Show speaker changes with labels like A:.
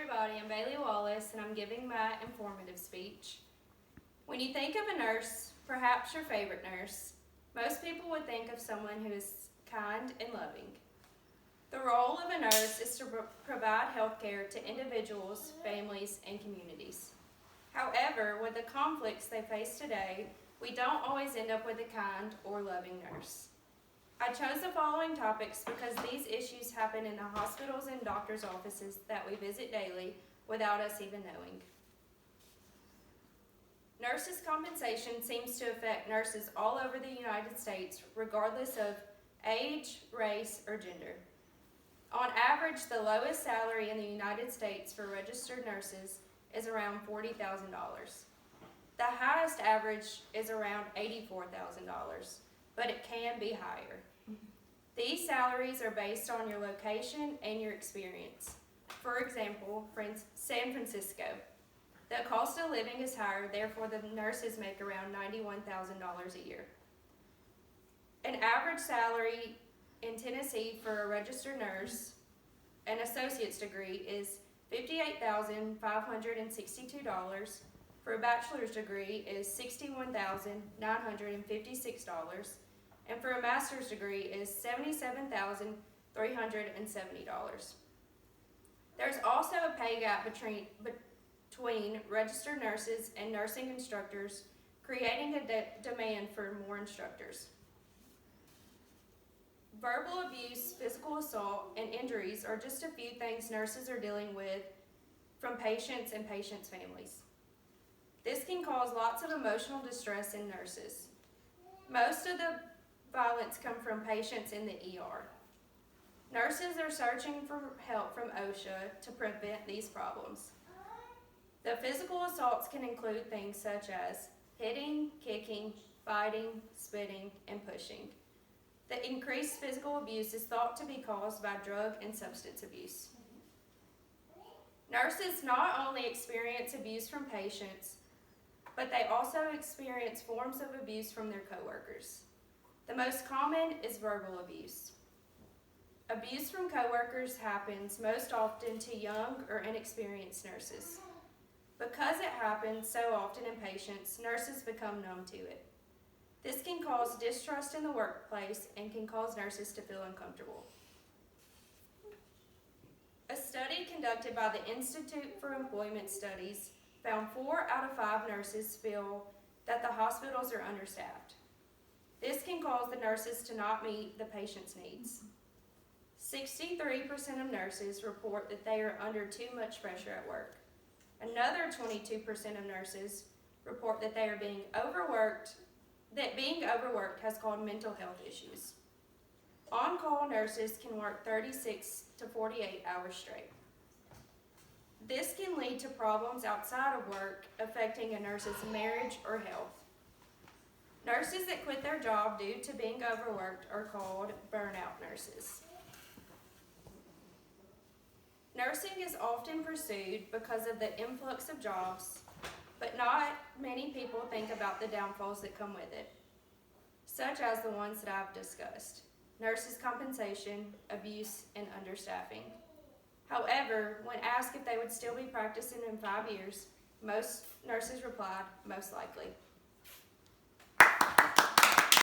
A: everybody, I'm Bailey Wallace and I'm giving my informative speech. When you think of a nurse, perhaps your favorite nurse, most people would think of someone who is kind and loving. The role of a nurse is to provide health care to individuals, families, and communities. However, with the conflicts they face today, we don't always end up with a kind or loving nurse. I chose the following topics because these issues happen in the hospitals and doctors' offices that we visit daily without us even knowing. Nurses' compensation seems to affect nurses all over the United States, regardless of age, race, or gender. On average, the lowest salary in the United States for registered nurses is around $40,000. The highest average is around $84,000, but it can be higher. These salaries are based on your location and your experience. For example, San Francisco. The cost of living is higher, therefore the nurses make around $91,000 a year. An average salary in Tennessee for a registered nurse, an associate's degree, is $58,562. For a bachelor's degree is $61,956. And for a master's degree is $77,370. There's also a pay gap between registered nurses and nursing instructors, creating a demand for more instructors. Verbal abuse, physical assault, and injuries are just a few things nurses are dealing with from patients and patients' families. This can cause lots of emotional distress in nurses. Most of the violence comes from patients in the ER. Nurses are searching for help from OSHA to prevent these problems. The physical assaults can include things such as hitting, kicking, biting, spitting, and pushing. The increased physical abuse is thought to be caused by drug and substance abuse. Nurses not only experience abuse from patients, but they also experience forms of abuse from their coworkers. The most common is verbal abuse. Abuse from coworkers happens most often to young or inexperienced nurses. Because it happens so often in patients, nurses become numb to it. This can cause distrust in the workplace and can cause nurses to feel uncomfortable. A study conducted by the Institute for Employment Studies found 4 out of 5 nurses feel that the hospitals are understaffed. This can cause the nurses to not meet the patient's needs. 63% of nurses report that they are under too much pressure at work. Another 22% of nurses report that they are being overworked, that being overworked has caused mental health issues. On-call nurses can work 36 to 48 hours straight. This can lead to problems outside of work affecting a nurse's marriage or health. Nurses that quit their job due to being overworked are called burnout nurses. Nursing is often pursued because of the influx of jobs, but not many people think about the downfalls that come with it, such as the ones that I've discussed: nurses' compensation, abuse, and understaffing. However, when asked if they would still be practicing in 5 years, most nurses replied, most likely.